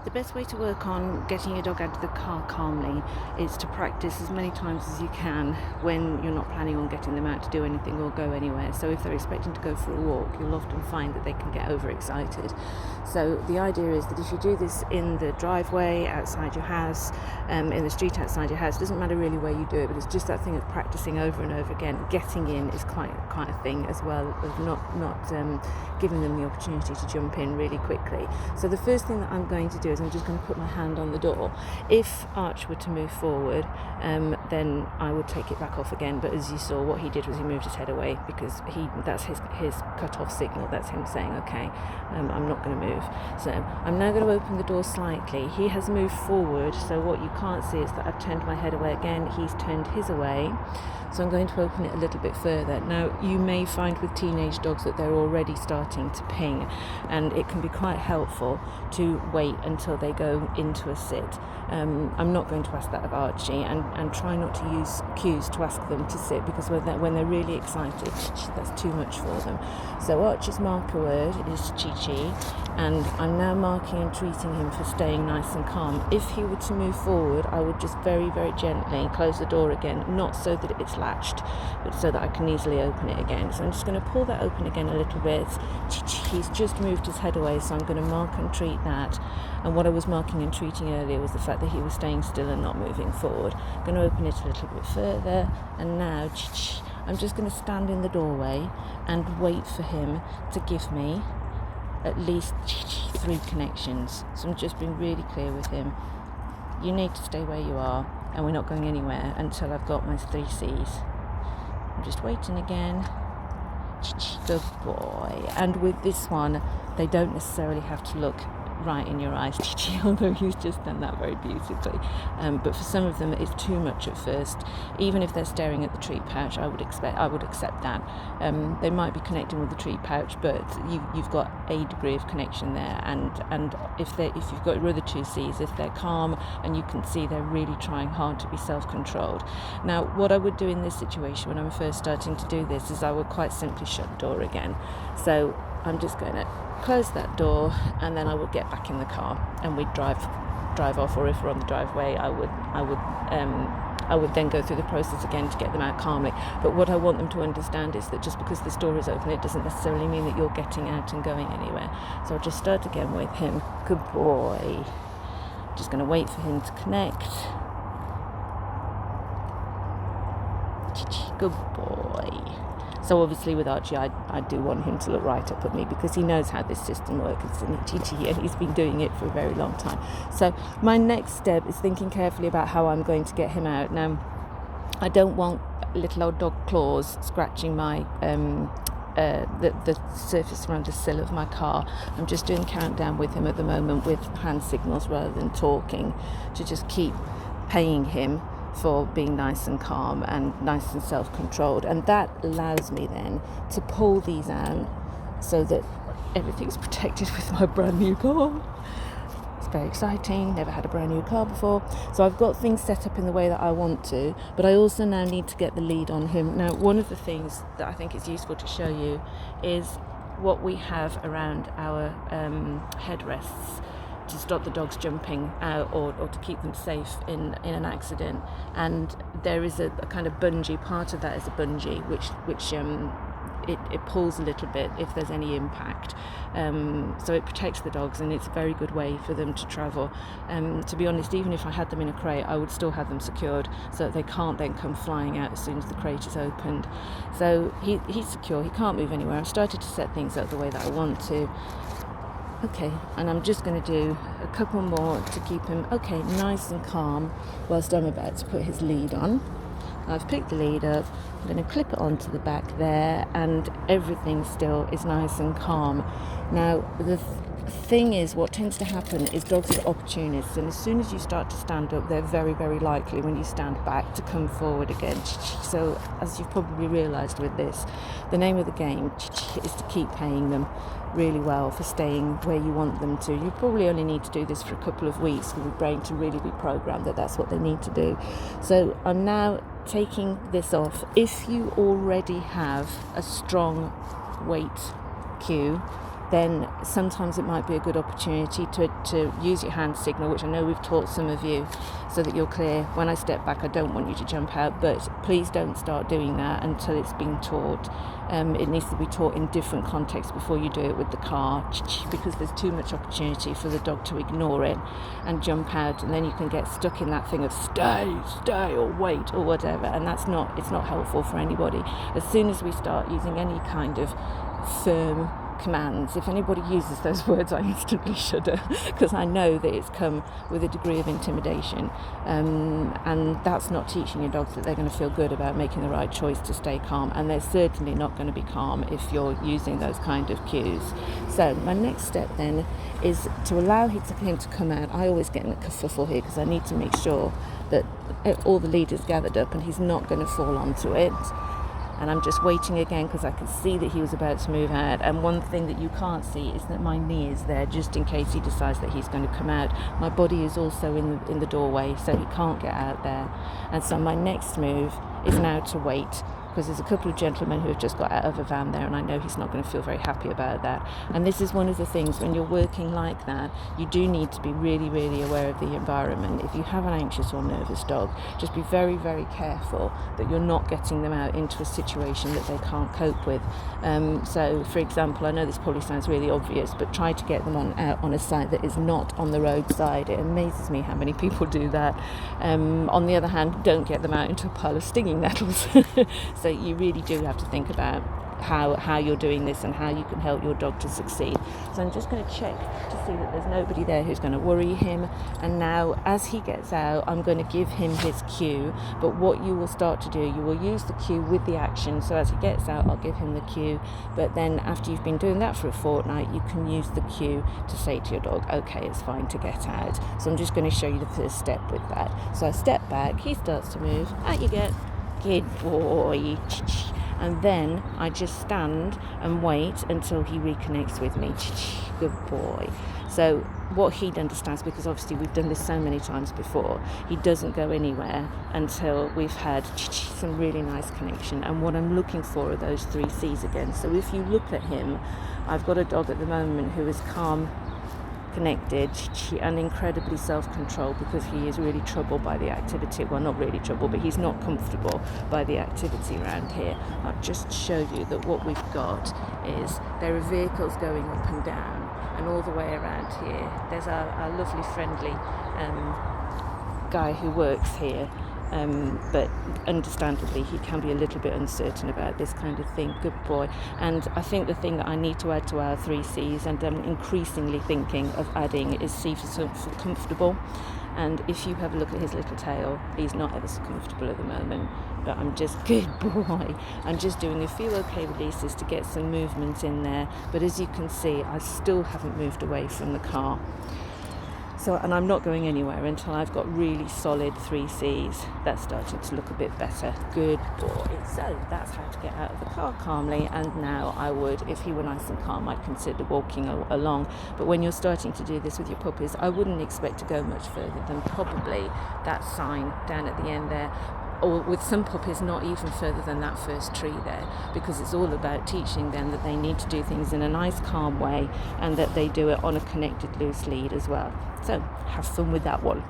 The best way to work on getting your dog out of the car calmly is to practice as many times as you can when you're not planning on getting them out to do anything or go anywhere. So if they're expecting to go for a walk, you'll often find that they can get overexcited. So the idea is that if you do this in the driveway outside your house, in the street outside your house, it doesn't matter really where you do it, but it's just that thing of practicing over and over again. Getting in is quite a thing as well, of not giving them the opportunity to jump in really quickly. So the first thing that I'm going to do is I'm just going to put my hand on the door. If Arch were to move forward, then I would take it back off again. But as you saw, what he did was he moved his head away because that's his cut-off signal. That's him saying, okay, I'm not going to move. So I'm now going to open the door slightly. He has moved forward, so what you can't see is that I've turned my head away again. He's turned his away. So I'm going to open it a little bit further. Now, you may find with teenage dogs that they're already starting to ping, and it can be quite helpful to wait until they go into a sit. I'm not going to ask that of Archie, and try not to use cues to ask them to sit, because when they're really excited, that's too much for them. So Archie's marker word is Chi-Chi, and I'm now marking and treating him for staying nice and calm. If he were to move forward, I would just very, very gently close the door again, not so that it's latched, but so that I can easily open it again. So I'm just going to pull that open again a little bit. He's just moved his head away, so I'm going to mark and treat that. And what I was marking and treating earlier was the fact that he was staying still and not moving forward. I'm going to open it a little bit further, and now I'm just going to stand in the doorway and wait for him to give me at least 3 connections. So I'm just being really clear with him. You need to stay where you are, and we're not going anywhere until I've got my 3 C's. I'm just waiting again. Good boy. And with this one, they don't necessarily have to look right in your eyes, although he's just done that very beautifully. But for some of them, it's too much at first. Even if they're staring at the treat pouch, I would accept that. They might be connecting with the treat pouch, but you've got a degree of connection there. And if you've got your other 2 C's, if they're calm and you can see they're really trying hard to be self-controlled. Now, what I would do in this situation when I'm first starting to do this is I would quite simply shut the door again. So I'm just going to close that door, and then I would get back in the car and we'd drive off. Or if we're on the driveway, I would then go through the process again to get them out calmly. But what I want them to understand is that just because this door is open, it doesn't necessarily mean that you're getting out and going anywhere. So I'll just start again with him. Good boy. Just going to wait for him to connect. Good boy. So obviously with Archie, I do want him to look right up at me, because he knows how this system works, and he's been doing it for a very long time. So my next step is thinking carefully about how I'm going to get him out. Now, I don't want little old dog claws scratching my the surface around the sill of my car. I'm just doing countdown with him at the moment with hand signals rather than talking, to just keep paying him for being nice and calm and nice and self-controlled. And that allows me then to pull these out so that everything's protected with my brand new car. It's very exciting, never had a brand new car before. So I've got things set up in the way that I want to, but I also now need to get the lead on him. Now, one of the things that I think is useful to show you is what we have around our headrests to stop the dogs jumping out, or to keep them safe in an accident. And there is a kind of bungee. Part of that is a bungee which it pulls a little bit if there's any impact, so it protects the dogs, and it's a very good way for them to travel. To be honest, even if I had them in a crate, I would still have them secured so that they can't then come flying out as soon as the crate is opened. So he's secure, he can't move anywhere. I've started to set things up the way that I want to. Okay, and I'm just going to do a couple more to keep him nice and calm whilst I'm about to put his lead on. I've picked the lead up, I'm going to clip it onto the back there, and everything still is nice and calm. Now, the thing is, what tends to happen is dogs are opportunists, and as soon as you start to stand up, they're very, very likely when you stand back to come forward again. So, as you've probably realised with this, the name of the game is to keep paying them really well for staying where you want them to. You probably only need to do this for a couple of weeks for the brain to really be programmed that that's what they need to do. So I'm now taking this off. If you already have a strong weight cue, then sometimes it might be a good opportunity to use your hand signal, which I know we've taught some of you, so that you're clear. When I step back, I don't want you to jump out, but please don't start doing that until it's been taught. It needs to be taught in different contexts before you do it with the car, because there's too much opportunity for the dog to ignore it and jump out, and then you can get stuck in that thing of stay or wait or whatever, and it's not helpful for anybody. As soon as we start using any kind of firm commands, if anybody uses those words, I instantly shudder, because I know that it's come with a degree of intimidation, and that's not teaching your dogs that they're going to feel good about making the right choice to stay calm, and they're certainly not going to be calm if you're using those kind of cues. So my next step then is to allow him to come out. I always get in a kerfuffle here because I need to make sure that all the lead is gathered up and he's not going to fall onto it. And I'm just waiting again because I could see that he was about to move out. And one thing that you can't see is that my knee is there just in case he decides that he's going to come out. My body is also in the doorway, so he can't get out there. And so my next move is now to wait, because there's a couple of gentlemen who have just got out of a van there, and I know he's not going to feel very happy about that. And this is one of the things, when you're working like that, you do need to be really, really aware of the environment. If you have an anxious or nervous dog, just be very, very careful that you're not getting them out into a situation that they can't cope with. So, for example, I know this probably sounds really obvious, but try to get them out on a site that is not on the roadside. It amazes me how many people do that. On the other hand, don't get them out into a pile of stinging nettles. So you really do have to think about how you're doing this and how you can help your dog to succeed. So I'm just going to check to see that there's nobody there who's going to worry him. And now, as he gets out, I'm going to give him his cue. But what you will start to do, you will use the cue with the action. So as he gets out, I'll give him the cue. But then after you've been doing that for a fortnight, you can use the cue to say to your dog, okay, it's fine to get out. So I'm just going to show you the first step with that. So I step back, he starts to move, out you get. Good boy. And then I just stand and wait until he reconnects with me. Good boy. So what he understands, because obviously we've done this so many times before, he doesn't go anywhere until we've had some really nice connection. And what I'm looking for are those 3 C's again. So if you look at him, I've got a dog at the moment who is calm, connected, and incredibly self-controlled, because he is really troubled by the activity. Well, not really troubled, but he's not comfortable by the activity around here. I'll just show you that what we've got is there are vehicles going up and down, and all the way around here there's our lovely friendly guy who works here, but understandably he can be a little bit uncertain about this kind of thing. Good boy. And I think the thing that I need to add to our 3 C's, and I'm increasingly thinking of adding, is C for comfortable. And if you have a look at his little tail, he's not ever so comfortable at the moment, but I'm just, good boy, I'm just doing a few okay releases to get some movement in there. But as you can see, I still haven't moved away from the car. So, and I'm not going anywhere until I've got really solid 3 C's. That's starting to look a bit better. Good boy. So that's how to get out of the car calmly. And now I would, if he were nice and calm, I'd consider walking along. But when you're starting to do this with your puppies, I wouldn't expect to go much further than probably that sign down at the end there. Or with some puppies, not even further than that first tree there, because it's all about teaching them that they need to do things in a nice, calm way, and that they do it on a connected, loose lead as well. So have fun with that one.